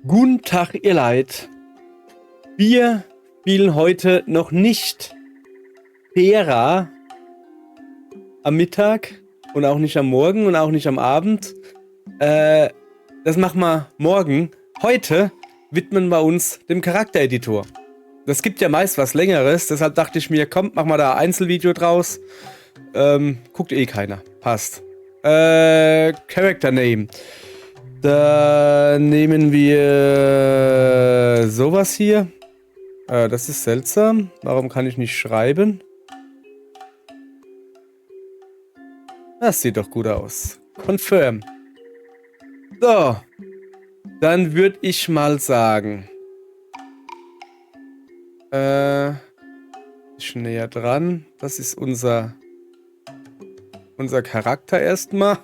Guten Tag, ihr Leid. Wir spielen heute noch nicht Terra am Mittag und auch nicht am Morgen und auch nicht am Abend. Das machen wir morgen. Heute widmen wir uns dem Charaktereditor. Das gibt ja meist was Längeres, deshalb dachte ich mir, komm, mach mal da ein Einzelvideo draus. Guckt eh keiner. Passt. Character Name. Da nehmen wir sowas hier. Das ist seltsam. Warum kann ich nicht schreiben? Das sieht doch gut aus. Confirm. So. Dann würde ich mal sagen. Bisschen näher dran. Das ist unser Charakter erstmal.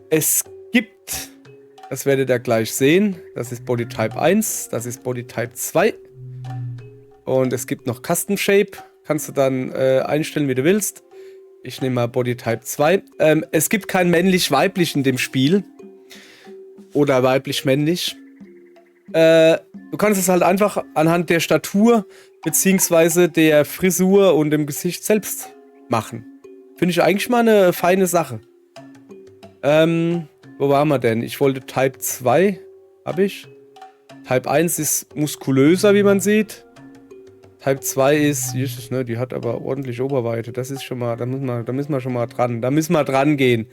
Es gibt, das werdet ihr gleich sehen, das ist Bodytype 1, das ist Bodytype 2. Und es gibt noch Custom Shape. Kannst du dann einstellen, wie du willst. Ich nehme mal Bodytype 2. Es gibt kein männlich-weiblich in dem Spiel. Oder weiblich-männlich. Du kannst es halt einfach anhand der Statur beziehungsweise der Frisur und dem Gesicht selbst machen. Finde ich eigentlich mal eine feine Sache. Wo waren wir denn? Ich wollte Type 2. Habe ich. Type 1 ist muskulöser, wie man sieht. Type 2 ist, Jesus, ne, die hat aber ordentlich Oberweite. Das ist schon mal, da müssen wir schon mal dran. Da müssen wir dran gehen.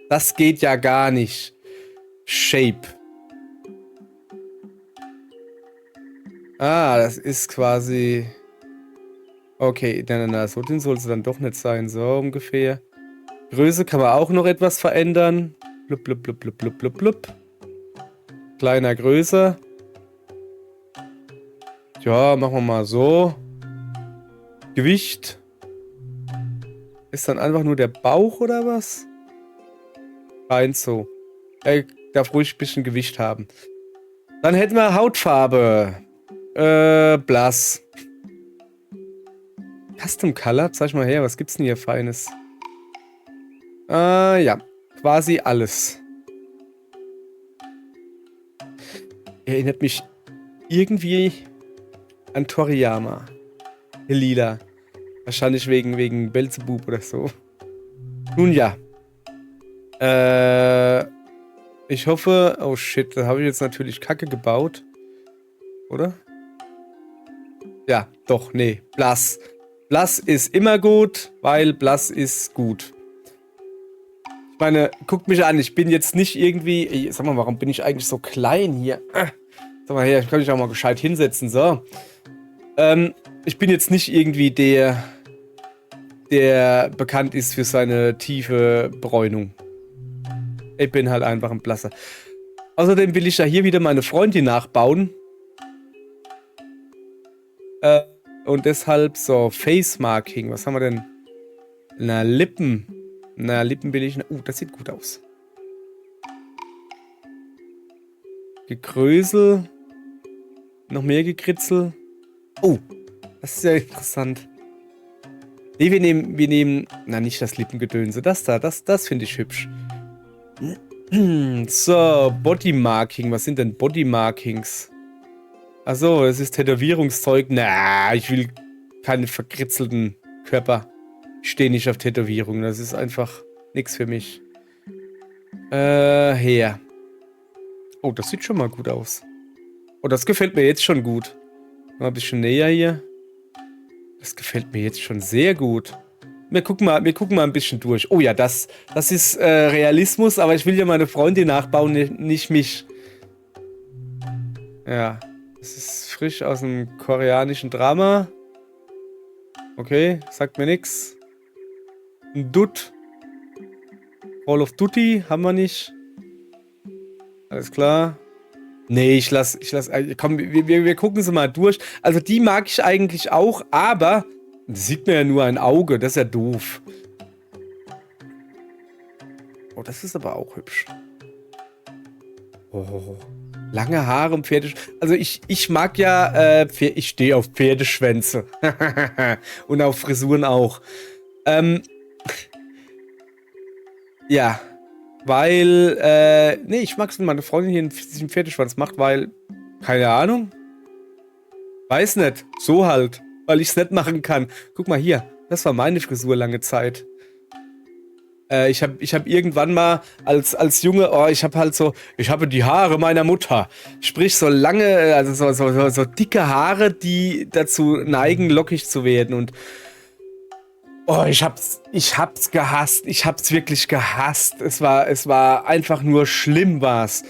Das geht ja gar nicht. Shape. Ah, das ist quasi... Okay, na, so dünn soll es dann doch nicht sein. So ungefähr. Größe kann man auch noch etwas verändern. Blub, blub, blub, blub, blub, blub, blub. Kleiner, größer. Ja, machen wir mal so. Gewicht. Ist dann einfach nur der Bauch oder was? Rein so. Er darf ruhig ein bisschen Gewicht haben. Dann hätten wir Hautfarbe. Blass. Custom Color? Zeig mal her, was gibt's denn hier Feines? Ja. Quasi alles. Erinnert mich irgendwie an Toriyama. Lila. Wahrscheinlich wegen Belzebub oder so. Nun ja. Ich hoffe... Oh shit, da habe ich jetzt natürlich Kacke gebaut. Oder? Ja, doch, nee. Blass. Blass ist immer gut, weil Blass ist gut. Ich meine, guckt mich an, ich bin jetzt nicht irgendwie... Ey, sag mal, warum bin ich eigentlich so klein hier? Sag mal her, ich kann mich auch mal gescheit hinsetzen, so. Ich bin jetzt nicht irgendwie der bekannt ist für seine tiefe Bräunung. Ich bin halt einfach ein Blasser. Außerdem will ich ja hier wieder meine Freundin nachbauen. Und deshalb so, Face Marking. Was haben wir denn? Na, Lippen. Na, Lippen will ich... das sieht gut aus. Gekrösel. Noch mehr Gekritzel. Oh, das ist ja interessant. Nee, wir nehmen... Na, nicht das Lippengedönse. Das da, das finde ich hübsch. So, Body Marking. Was sind denn Body Markings? Achso, das ist Tätowierungszeug. Na, ich will keine verkritzelten Körper. Ich stehe nicht auf Tätowierungen. Das ist einfach nichts für mich. Her. Oh, das sieht schon mal gut aus. Oh, das gefällt mir jetzt schon gut. Mal ein bisschen näher hier. Das gefällt mir jetzt schon sehr gut. Wir gucken mal ein bisschen durch. Oh ja, das ist Realismus, aber ich will ja meine Freundin nachbauen, nicht mich. Ja. Das ist frisch aus dem koreanischen Drama. Okay, sagt mir nix. Ein Dutt. Call of Duty haben wir nicht. Alles klar. Nee, ich lass, komm, wir gucken sie mal durch. Also die mag ich eigentlich auch, aber das sieht mir ja nur ein Auge, das ist ja doof. Oh, das ist aber auch hübsch. Oh. Lange Haare und Pferdeschwänze. Also ich mag ja, ich stehe auf Pferdeschwänze. Und auf Frisuren auch. Ja. Weil, nee, ich mag's, wenn meine Freundin hier einen Pferdeschwanz macht, weil, keine Ahnung, weiß nicht, so halt, weil ich's nicht machen kann. Guck mal hier, das war meine Frisur lange Zeit. Ich hab irgendwann mal als Junge, oh, ich habe die Haare meiner Mutter. Sprich, so lange, also so dicke Haare, die dazu neigen, lockig zu werden. Und oh, ich hab's gehasst. Ich hab's wirklich gehasst. Es war einfach nur schlimm, war's.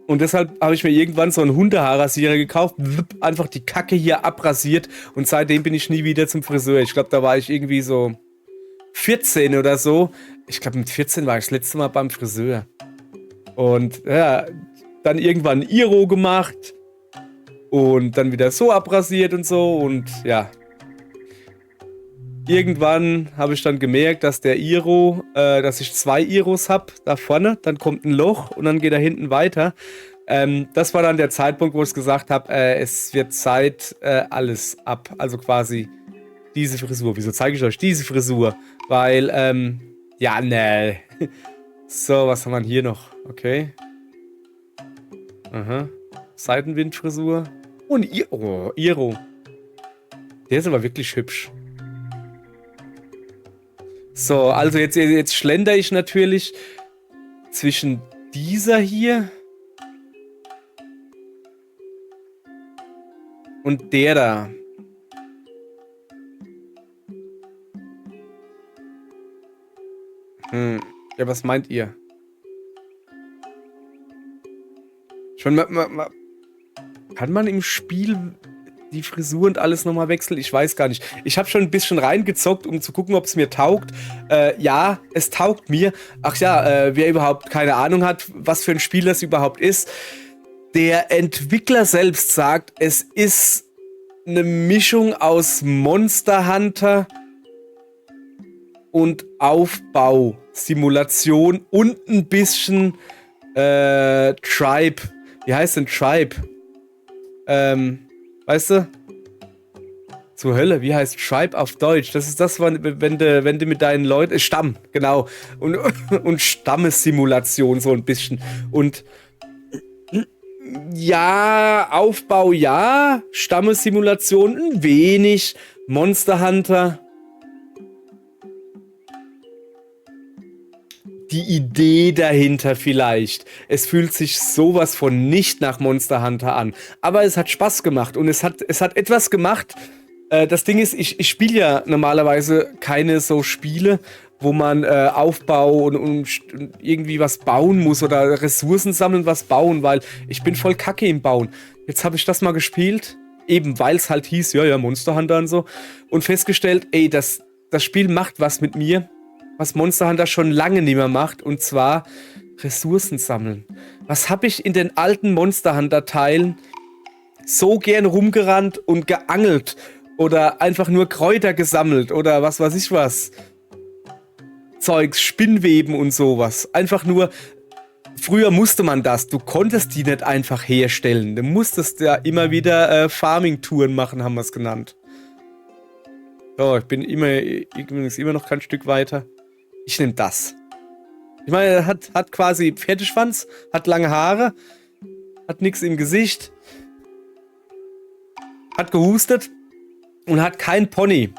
Und deshalb habe ich mir irgendwann so einen Hundehaarrasierer gekauft, einfach die Kacke hier abrasiert und seitdem bin ich nie wieder zum Friseur. Ich glaube, da war ich irgendwie so 14 oder so. Ich glaube, mit 14 war ich das letzte Mal beim Friseur. Und ja, dann irgendwann ein Iro gemacht und dann wieder so abrasiert und so und ja. Irgendwann habe ich dann gemerkt, dass der Iro, dass ich 2 Iros habe, da vorne, dann kommt ein Loch und dann geht er hinten weiter. Das war dann der Zeitpunkt, wo ich gesagt habe, es wird Zeit, alles ab. Also quasi diese Frisur. Wieso zeige ich euch diese Frisur? Weil, ja, ne. So, was haben wir hier noch? Okay. Aha. Seitenwindfrisur. Und Iro. Der ist aber wirklich hübsch. So, also jetzt schlender ich natürlich zwischen dieser hier und der da. Ja, was meint ihr? Schon kann man im Spiel die Frisur und alles nochmal wechseln? Ich weiß gar nicht. Ich habe schon ein bisschen reingezockt, um zu gucken, ob es mir taugt. Ja, es taugt mir. Ach ja, wer überhaupt keine Ahnung hat, was für ein Spiel das überhaupt ist. Der Entwickler selbst sagt, es ist eine Mischung aus Monster Hunter und Aufbau, Simulation und ein bisschen Tribe. Wie heißt denn Tribe? Weißt du? Zur Hölle, wie heißt Tribe auf Deutsch? Das ist das, wenn du mit deinen Leuten. Stamm, genau. Und Stammessimulation so ein bisschen. Und ja, Aufbau ja, Stammessimulation ein wenig, Monster Hunter. Die Idee dahinter vielleicht. Es fühlt sich sowas von nicht nach Monster Hunter an. Aber es hat Spaß gemacht und es hat etwas gemacht. Das Ding ist, ich spiele ja normalerweise keine so Spiele, wo man Aufbau und irgendwie was bauen muss oder Ressourcen sammeln, was bauen, weil ich bin voll kacke im Bauen. Jetzt habe ich das mal gespielt, eben weil es halt hieß, ja, Monster Hunter und so, und festgestellt, ey, das Spiel macht was mit mir, was Monster Hunter schon lange nicht mehr macht, und zwar Ressourcen sammeln. Was habe ich in den alten Monster Hunter Teilen so gern rumgerannt und geangelt oder einfach nur Kräuter gesammelt oder was weiß ich was. Zeugs, Spinnweben und sowas. Einfach nur, früher musste man das, du konntest die nicht einfach herstellen. Du musstest ja immer wieder Farming-Touren machen, haben wir es genannt. So, ich bin übrigens immer noch kein Stück weiter. Ich nehme das. Ich meine, er hat quasi Pferdeschwanz, hat lange Haare, hat nichts im Gesicht, hat gehustet und hat kein Pony.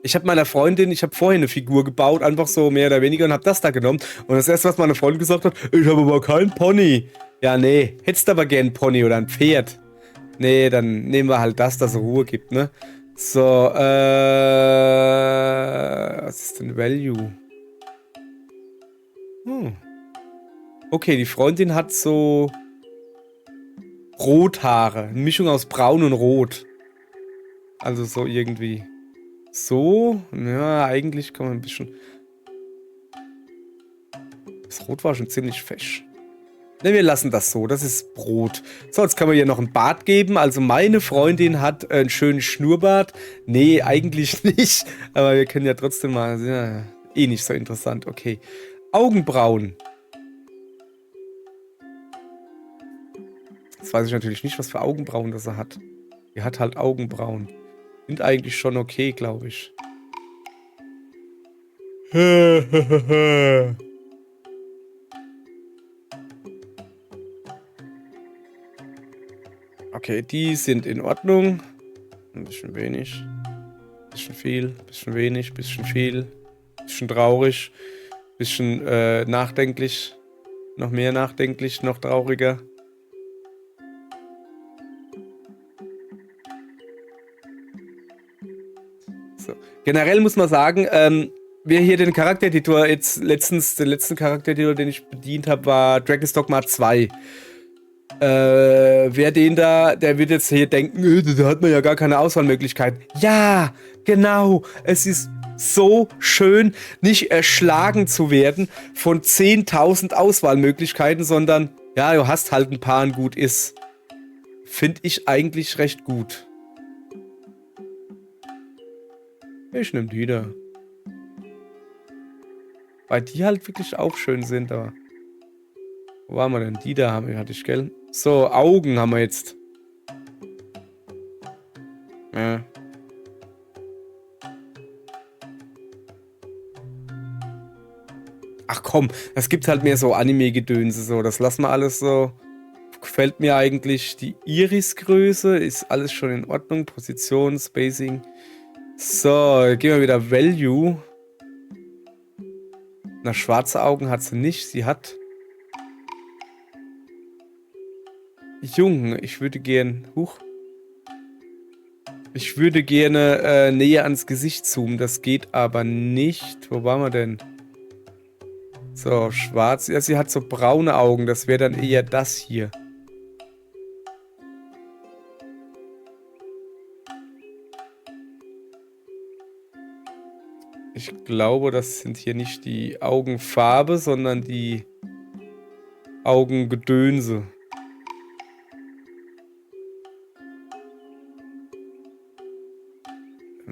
Ich habe meiner Freundin, ich habe vorher eine Figur gebaut, einfach so mehr oder weniger, und habe das da genommen. Und das erste, was meine Freundin gesagt hat, ich habe aber kein Pony. Ja, nee, hättest aber gern ein Pony oder ein Pferd. Nee, dann nehmen wir halt das Ruhe gibt, ne? So, was ist denn Value? Okay, die Freundin hat so Rothaare. Eine Mischung aus braun und rot. Also so irgendwie. So, ja, eigentlich kann man ein bisschen. Das Rot war schon ziemlich fesch. Ne, wir lassen das so. Das ist Brot. So, jetzt kann man hier noch ein Bart geben. Also meine Freundin hat einen schönen Schnurrbart. Nee, eigentlich nicht. Aber wir können ja trotzdem mal. Ja, eh nicht so interessant. Okay. Augenbrauen. Jetzt weiß ich natürlich nicht, was für Augenbrauen das er hat. Die hat halt Augenbrauen. Sind eigentlich schon okay, glaube ich. Okay, die sind in Ordnung. Ein bisschen wenig. Bisschen viel, bisschen wenig, bisschen viel. Bisschen traurig. Bisschen nachdenklich. Noch mehr nachdenklich, noch trauriger. So. Generell muss man sagen, wer hier den Charaktereditor jetzt den letzten Charaktereditor, den ich bedient habe, war Dragon's Dogma 2. Wer den da, der wird jetzt hier denken, da hat man ja gar keine Auswahlmöglichkeit. Ja, genau. Es ist so schön, nicht erschlagen zu werden von 10.000 Auswahlmöglichkeiten, sondern ja, du hast halt ein paar und gut ist. Finde ich eigentlich recht gut. Ich nehme die da. Weil die halt wirklich auch schön sind, aber. Wo waren wir denn? Die da hatte ich, gell? So, Augen haben wir jetzt. Ja. Ach komm, das gibt halt mehr so Anime-Gedönse, so. Das lassen wir alles so. Gefällt mir eigentlich. Die Irisgröße ist alles schon in Ordnung. Position, Spacing. So, gehen wir wieder Value. Na, schwarze Augen hat sie nicht. Sie hat. Jung, ich würde gern. Ich würde gerne näher ans Gesicht zoomen. Das geht aber nicht. Wo waren wir denn? So, schwarz. Ja, sie hat so braune Augen. Das wäre dann eher das hier. Ich glaube, das sind hier nicht die Augenfarbe, sondern die Augengedönse.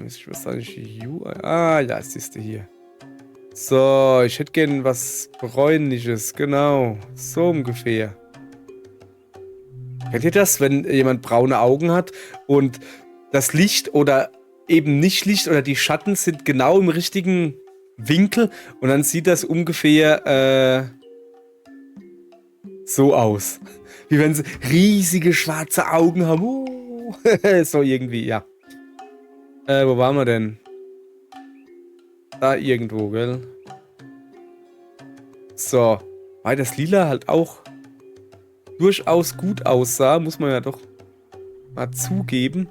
Ich weiß nicht, UI. Ah, ja, siehst du hier. So, ich hätte gern was Bräunliches, genau. So ungefähr. Kennt ihr das, wenn jemand braune Augen hat und das Licht oder eben nicht Licht oder die Schatten sind genau im richtigen Winkel und dann sieht das ungefähr so aus. Wie wenn sie riesige schwarze Augen haben. So irgendwie, ja. Wo waren wir denn? Da irgendwo, gell? So. Weil das Lila halt auch durchaus gut aussah, muss man ja doch mal zugeben.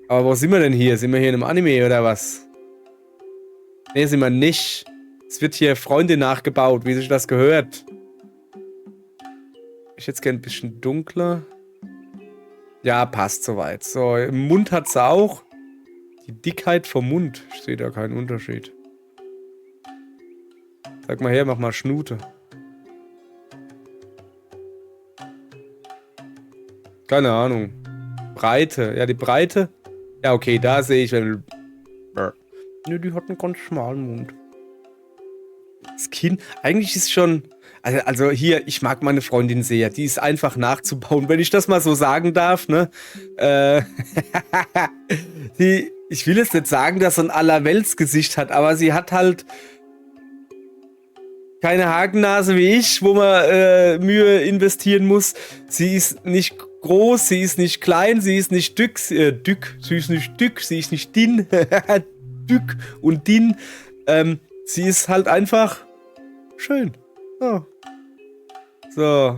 Aber wo sind wir denn hier? Sind wir hier in einem Anime oder was? Ne, sind wir nicht. Es wird hier Freunde nachgebaut, wie sich das gehört. Ich hätte es gerne ein bisschen dunkler. Ja, passt soweit. So, im Mund hat sie auch. Die Dickheit vom Mund. Ich sehe da keinen Unterschied. Sag mal her, mach mal Schnute. Keine Ahnung. Breite. Ja, die Breite. Ja, okay, da sehe ich. Nö, die hat einen ganz schmalen Mund. Das Kinn. Eigentlich ist schon. Also hier, ich mag meine Freundin sehr. Die ist einfach nachzubauen, wenn ich das mal so sagen darf, ne? Ich will jetzt nicht sagen, dass sie ein Allerweltsgesicht hat, aber sie hat halt keine Hakennase wie ich, wo man Mühe investieren muss. Sie ist nicht groß, sie ist nicht klein, sie ist nicht dick, sie ist nicht dick, sie ist nicht dünn, dick und dünn. Sie ist halt einfach schön. Oh. So.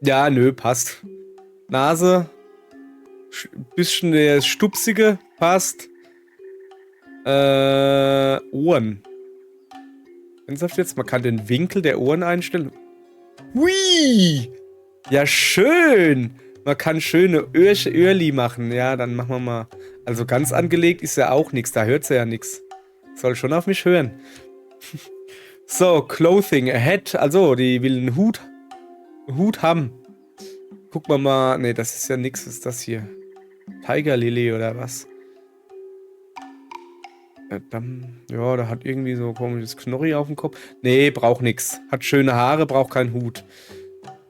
Ja, nö, passt. Nase. Bisschen der Stupsige. Passt. Ohren. Ernsthaft jetzt? Man kann den Winkel der Ohren einstellen. Hui! Ja, schön! Man kann schöne Öhrli machen. Ja, dann machen wir mal. Also ganz angelegt ist ja auch nichts. Da hört sie ja nichts. Soll schon auf mich hören. So, Clothing. Ahead. Also, die will einen Hut haben. Gucken wir mal. Ne, das ist ja nichts. Was ist das hier? Tiger Lily oder was? Ja, da hat irgendwie so komisches Knorri auf dem Kopf. Nee, braucht nichts. Hat schöne Haare, braucht keinen Hut.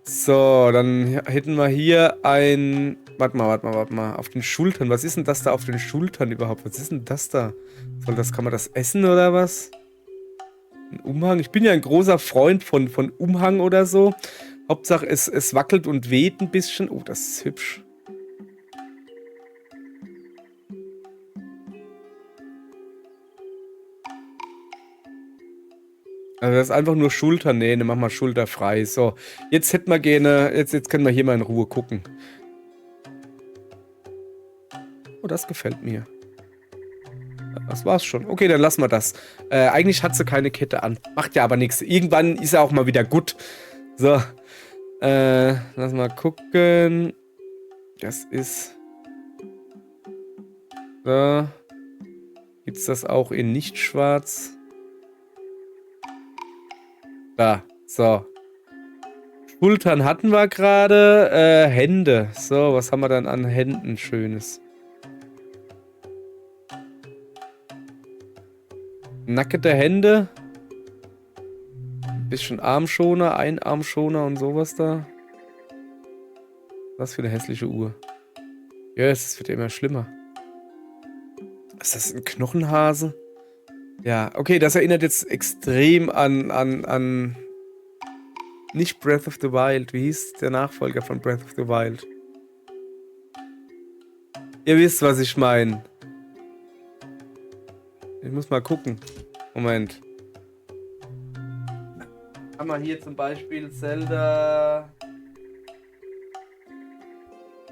So, dann hätten wir hier ein... Warte mal. Auf den Schultern. Was ist denn das da auf den Schultern überhaupt? Was ist denn das da? Kann man das essen oder was? Ein Umhang. Ich bin ja ein großer Freund von Umhang oder so. Hauptsache, es wackelt und weht ein bisschen. Oh, das ist hübsch. Also das ist einfach nur Schulternähen. Mach mal schulterfrei. So, jetzt hätten wir gerne... Jetzt können wir hier mal in Ruhe gucken. Oh, das gefällt mir. Das war's schon. Okay, dann lassen wir das. Eigentlich hat sie keine Kette an. Macht ja aber nichts. Irgendwann ist er auch mal wieder gut. So. Lass mal gucken. Das ist... So. Gibt's das auch in nicht schwarz? Da. So. Schultern hatten wir gerade. Hände. So, was haben wir dann an Händen Schönes? Nackte Hände. Ein bisschen Armschoner, Einarmschoner und sowas da. Was für eine hässliche Uhr. Ja, es wird ja immer schlimmer. Ist das ein Knochenhase? Ja, okay, das erinnert jetzt extrem an nicht Breath of the Wild. Wie hieß der Nachfolger von Breath of the Wild? Ihr wisst, was ich meine. Ich muss mal gucken. Moment. Haben wir hier zum Beispiel Zelda...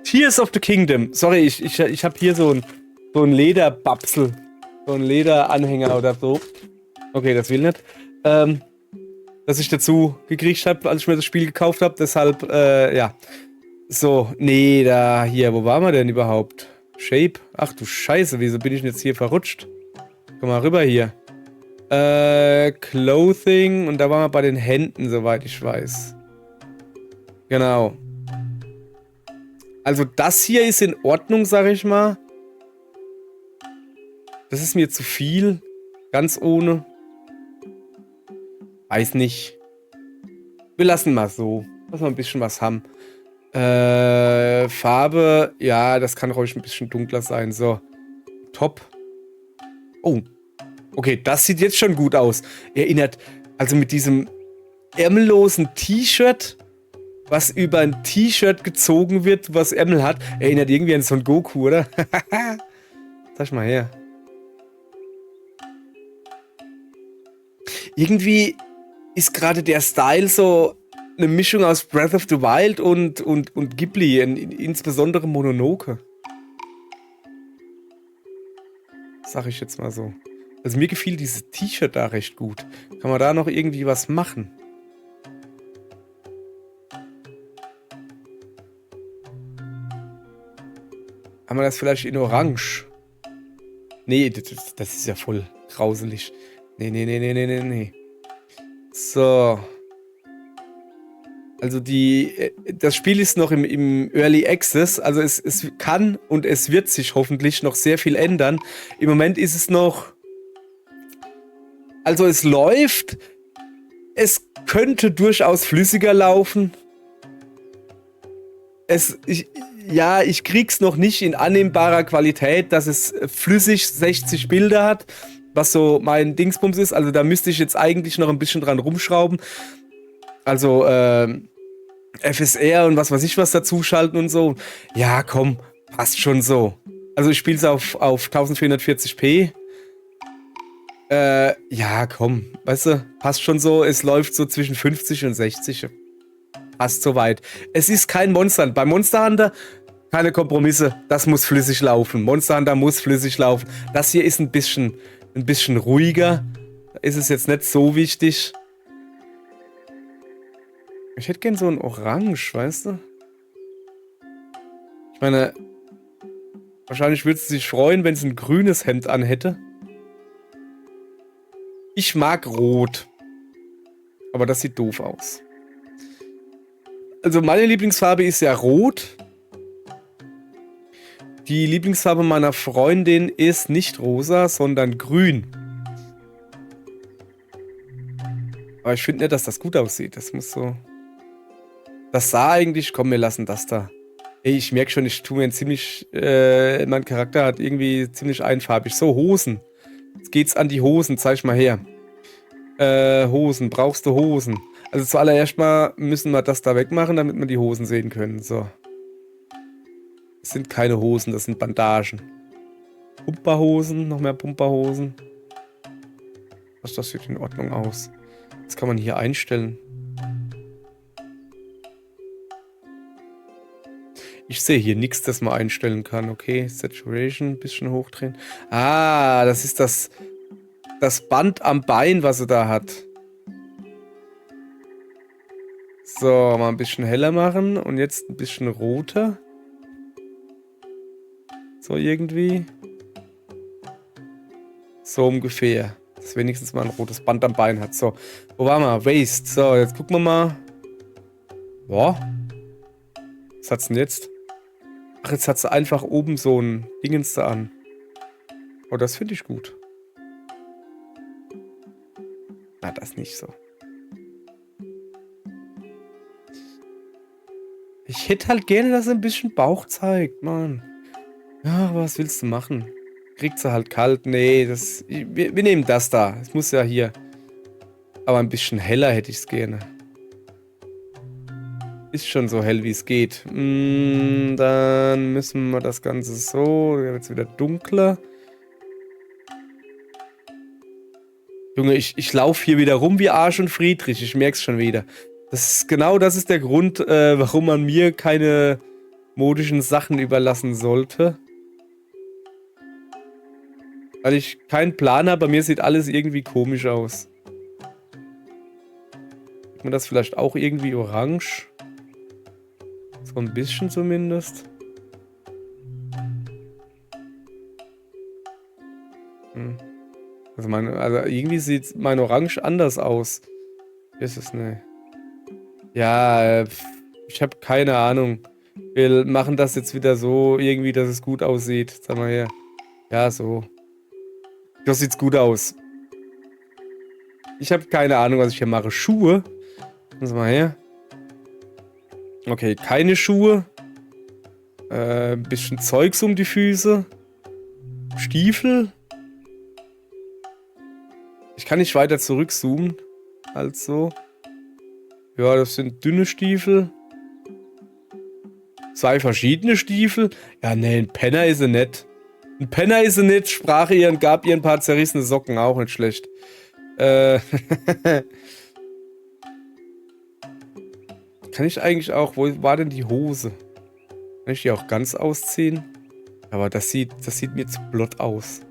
Tears of the Kingdom. Sorry, ich habe hier so ein Lederbapsel. So ein Lederanhänger oder so. Okay, das will nicht. Dass ich dazu gekriegt habe, als ich mir das Spiel gekauft habe. Deshalb, ja. So, nee, da, hier, wo waren wir denn überhaupt? Shape? Ach du Scheiße, wieso bin ich denn jetzt hier verrutscht? Komm mal rüber hier. Clothing. Und da waren wir bei den Händen, soweit ich weiß. Genau. Also das hier ist in Ordnung, sag ich mal. Das ist mir zu viel. Ganz ohne. Weiß nicht. Wir lassen mal so. Lass mal ein bisschen was haben. Farbe. Ja, das kann ruhig ein bisschen dunkler sein. So. Top. Oh. Okay, das sieht jetzt schon gut aus. Erinnert, also mit diesem ärmellosen T-Shirt, was über ein T-Shirt gezogen wird, was Ärmel hat, erinnert irgendwie an Son Goku, oder? Sag mal her. Irgendwie ist gerade der Style so eine Mischung aus Breath of the Wild und Ghibli, insbesondere Mononoke. Sag ich jetzt mal so. Also mir gefiel dieses T-Shirt da recht gut. Kann man da noch irgendwie was machen? Haben wir das vielleicht in Orange? Nee, das ist ja voll grauselig. Nee. So. Also das Spiel ist noch im Early Access. Also es kann und es wird sich hoffentlich noch sehr viel ändern. Im Moment ist es noch... Also es läuft. Es könnte durchaus flüssiger laufen. Ich krieg's noch nicht in annehmbarer Qualität, dass es flüssig 60 Bilder hat, was so mein Dingsbums ist. Also da müsste ich jetzt eigentlich noch ein bisschen dran rumschrauben. Also FSR und was weiß ich was dazuschalten und so. Ja, komm, passt schon so. Also ich spiele es auf 1440p. Ja, komm, weißt du, passt schon so. Es läuft so zwischen 50 und 60. Passt soweit. Es ist kein Monster Hunter. Bei Monster Hunter keine Kompromisse. Das muss flüssig laufen. Monster Hunter muss flüssig laufen. Das hier ist ein bisschen ruhiger. Da ist es jetzt nicht so wichtig. Ich hätte gern so ein Orange, weißt du? Ich meine, wahrscheinlich würde sie sich freuen, wenn sie ein grünes Hemd anhätte. Ich mag Rot. Aber das sieht doof aus. Also meine Lieblingsfarbe ist ja Rot. Die Lieblingsfarbe meiner Freundin ist nicht rosa, sondern grün. Aber ich finde nicht, dass das gut aussieht. Das muss so... Das sah eigentlich... Komm, wir lassen das da. Ey, ich merke schon, ich tue mir ein ziemlich... mein Charakter hat irgendwie ziemlich einfarbig. So, Hosen. Jetzt geht's an die Hosen. Zeig mal her. Hosen. Brauchst du Hosen? Also zuallererst mal müssen wir das da wegmachen, damit wir die Hosen sehen können. So. Das sind keine Hosen, das sind Bandagen. Pumperhosen, noch mehr Pumperhosen. Das sieht in Ordnung aus. Das kann man hier einstellen. Ich sehe hier nichts, das man einstellen kann. Okay, Saturation ein bisschen hochdrehen. Ah, das ist das Band am Bein, was sie da hat. So, mal ein bisschen heller machen und jetzt ein bisschen roter. So irgendwie. So ungefähr. Dass wenigstens mal ein rotes Band am Bein hat. So, wo waren wir? Waist. So, jetzt gucken wir mal. Boah. Was hat's denn jetzt? Ach, jetzt hat sie einfach oben so ein Dingens da an. Oh, das finde ich gut. Na, das nicht so. Ich hätte halt gerne, dass sie ein bisschen Bauch zeigt, Mann. Ja, aber was willst du machen? Kriegt sie halt kalt? Nee, wir nehmen das da. Es muss ja hier. Aber ein bisschen heller hätte ich es gerne. Ist schon so hell, wie es geht. Dann müssen wir das Ganze so. Dann wird es wieder dunkler. Junge, ich laufe hier wieder rum wie Arsch und Friedrich. Ich merke es schon wieder. Das ist der Grund, warum man mir keine modischen Sachen überlassen sollte. Weil ich keinen Plan habe. Bei mir sieht alles irgendwie komisch aus. Sieht man das vielleicht auch irgendwie orange? So ein bisschen zumindest. Also irgendwie sieht mein Orange anders aus. Ist es ne? Ja, ich habe keine Ahnung. Wir machen das jetzt wieder so, irgendwie, dass es gut aussieht. Sag mal her. Ja, so. Das sieht's gut aus. Ich habe keine Ahnung, was ich hier mache. Schuhe. Sag mal her. Okay, keine Schuhe. Ein bisschen Zeugs um die Füße. Stiefel. Ich kann nicht weiter zurückzoomen. Als so. Ja, das sind dünne Stiefel. 2 verschiedene Stiefel. Ja, nee, ein Penner ist sie nicht. Ein Penner ist sie nicht. Sprach ihr und gab ihr ein paar zerrissene Socken. Auch nicht schlecht. Kann ich eigentlich auch... Wo war denn die Hose? Kann ich die auch ganz ausziehen? Aber das sieht mir zu blott aus.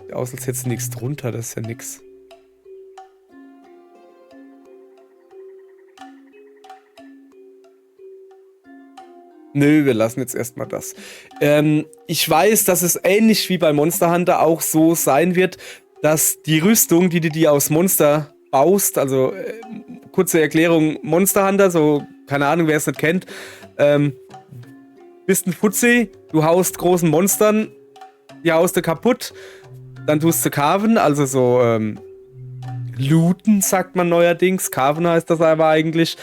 Sieht aus, als hätte nichts drunter. Das ist ja nix. Nö, wir lassen jetzt erstmal das. Ich weiß, dass es ähnlich wie bei Monster Hunter auch so sein wird, dass die Rüstung, die du dir aus Monster baust, also kurze Erklärung, Monster Hunter, so, keine Ahnung, wer es nicht kennt, bist ein Fuzzi, du haust großen Monstern, die haust du kaputt, dann tust du carven, also so, looten, sagt man neuerdings, carven heißt das aber eigentlich.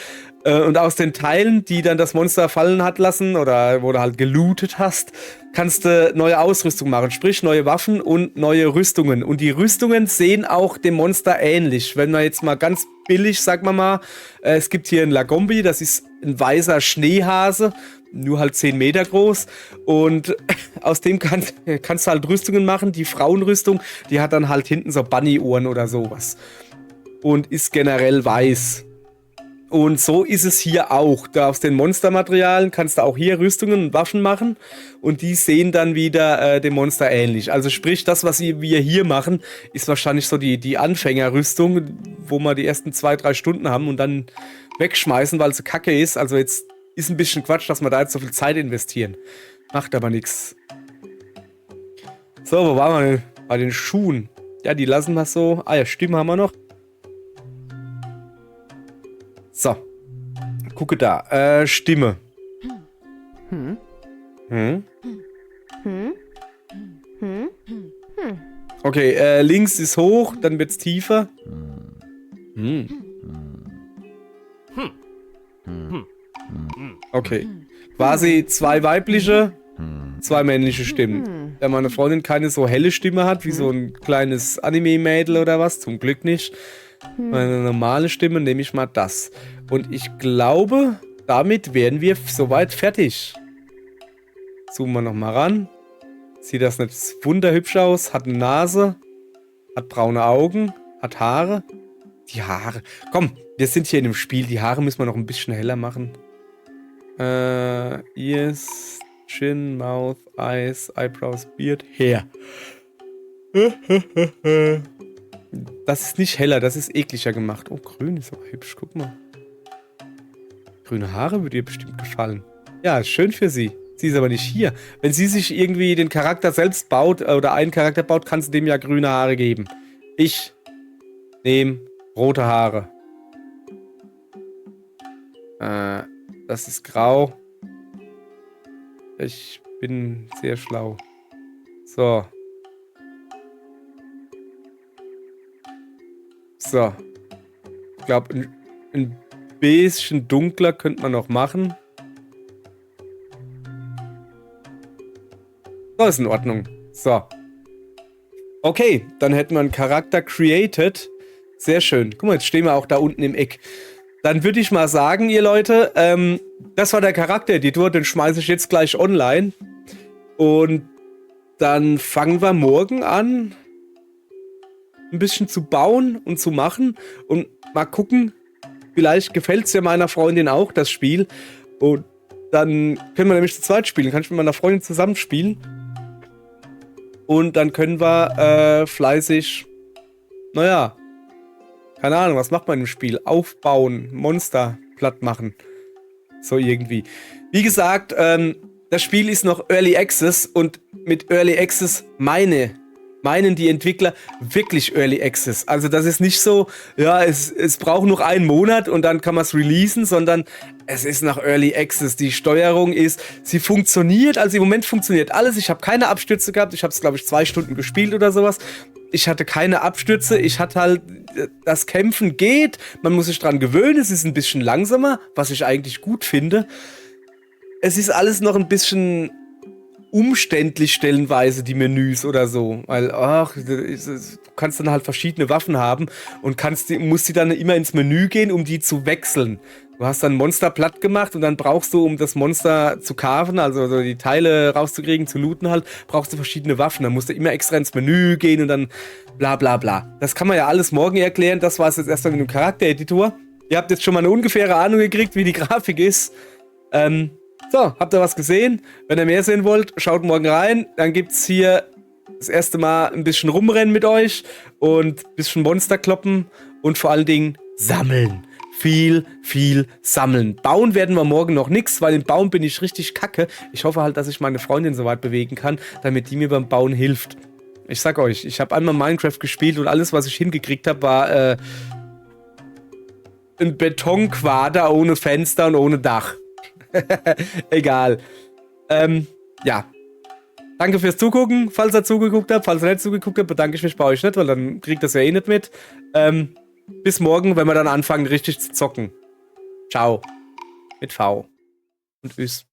Und aus den Teilen, die dann das Monster fallen hat lassen oder wo du halt gelootet hast, kannst du neue Ausrüstung machen. Sprich, neue Waffen und neue Rüstungen. Und die Rüstungen sehen auch dem Monster ähnlich. Wenn man jetzt mal ganz billig, sagen wir mal, es gibt hier einen Lagombi, das ist ein weißer Schneehase, nur halt 10 Meter groß. Und aus dem kannst du halt Rüstungen machen. Die Frauenrüstung, die hat dann halt hinten so Bunny-Ohren oder sowas. Und ist generell weiß. Und so ist es hier auch. Da aus den Monstermaterialien kannst du auch hier Rüstungen und Waffen machen. Und die sehen dann wieder dem Monster ähnlich. Also sprich, das, was wir hier machen, ist wahrscheinlich so die Anfängerrüstung, wo wir die ersten 2-3 Stunden haben und dann wegschmeißen, weil sie kacke ist. Also jetzt ist ein bisschen Quatsch, dass wir da jetzt so viel Zeit investieren. Macht aber nichts. So, wo waren wir denn? Bei den Schuhen. Ja, die lassen wir so. Ah ja, Stimme haben wir noch. So. Gucke da. Stimme. Okay, links ist hoch, dann wird's tiefer. Okay. Quasi 2 weibliche, 2 männliche Stimmen. Da meine Freundin keine so helle Stimme hat, wie so ein kleines Anime-Mädel oder was, zum Glück nicht. Meine normale Stimme nehme ich mal das. Und ich glaube, damit wären wir soweit fertig. Zoomen wir nochmal ran. Sieht das nicht wunderhübsch aus? Hat eine Nase. Hat braune Augen. Hat Haare. Die Haare. Komm, wir sind hier in einem Spiel. Die Haare müssen wir noch ein bisschen heller machen. Ears, Chin, Mouth, Eyes, Eyebrows, Beard, Hair. Das ist nicht heller, das ist ekliger gemacht. Oh, grün ist aber hübsch, guck mal. Grüne Haare würde ihr bestimmt gefallen. Ja, schön für sie. Sie ist aber nicht hier. Wenn sie sich irgendwie den Charakter selbst baut oder einen Charakter baut, kannst du dem ja grüne Haare geben. Ich nehme rote Haare. Das ist grau. Ich bin sehr schlau. So. So. Ich glaube, ein bisschen dunkler könnte man noch machen. So, ist in Ordnung. So. Okay, dann hätten wir einen Charakter created. Sehr schön. Guck mal, jetzt stehen wir auch da unten im Eck. Dann würde ich mal sagen, ihr Leute, das war der Charaktereditor, den schmeiße ich jetzt gleich online. Und dann fangen wir morgen an, ein bisschen zu bauen und zu machen. Und mal gucken, vielleicht gefällt es ja meiner Freundin auch, das Spiel. Und dann können wir nämlich zu zweit spielen. Kann ich mit meiner Freundin zusammen spielen. Und dann können wir fleißig, naja, keine Ahnung, was macht man im Spiel? Aufbauen, Monster platt machen. So irgendwie. Wie gesagt, das Spiel ist noch Early Access und mit Early Access meinen die Entwickler wirklich Early Access. Also das ist nicht so, ja, es braucht noch einen Monat und dann kann man es releasen, sondern es ist nach Early Access. Die Steuerung ist, sie funktioniert, also im Moment funktioniert alles. Ich habe keine Abstürze gehabt. Ich habe es, glaube ich, 2 Stunden gespielt oder sowas. Ich hatte keine Abstürze. Ich hatte halt, das Kämpfen geht. Man muss sich dran gewöhnen. Es ist ein bisschen langsamer, was ich eigentlich gut finde. Es ist alles noch ein bisschen umständlich stellenweise, die Menüs oder so. Weil, du kannst dann halt verschiedene Waffen haben und musst die dann immer ins Menü gehen, um die zu wechseln. Du hast dann ein Monster platt gemacht und dann brauchst du, um das Monster zu carven, also die Teile rauszukriegen, zu looten halt, brauchst du verschiedene Waffen. Dann musst du immer extra ins Menü gehen und dann bla bla bla. Das kann man ja alles morgen erklären. Das war es jetzt erst dann in dem Charaktereditor. Ihr habt jetzt schon mal eine ungefähre Ahnung gekriegt, wie die Grafik ist. So, habt ihr was gesehen? Wenn ihr mehr sehen wollt, schaut morgen rein. Dann gibt es hier das erste Mal ein bisschen rumrennen mit euch und ein bisschen Monster kloppen und vor allen Dingen sammeln. Viel sammeln. Bauen werden wir morgen noch nichts, weil im Bauen bin ich richtig kacke. Ich hoffe halt, dass ich meine Freundin so weit bewegen kann, damit die mir beim Bauen hilft. Ich sag euch, ich habe einmal Minecraft gespielt und alles, was ich hingekriegt habe, war ein Betonquader ohne Fenster und ohne Dach. Egal. Ja. Danke fürs Zugucken. Falls ihr zugeguckt habt, falls ihr nicht zugeguckt habt, bedanke ich mich bei euch nicht, weil dann kriegt das ja eh nicht mit. Bis morgen, wenn wir dann anfangen, richtig zu zocken. Ciao. Mit V. Und Üs.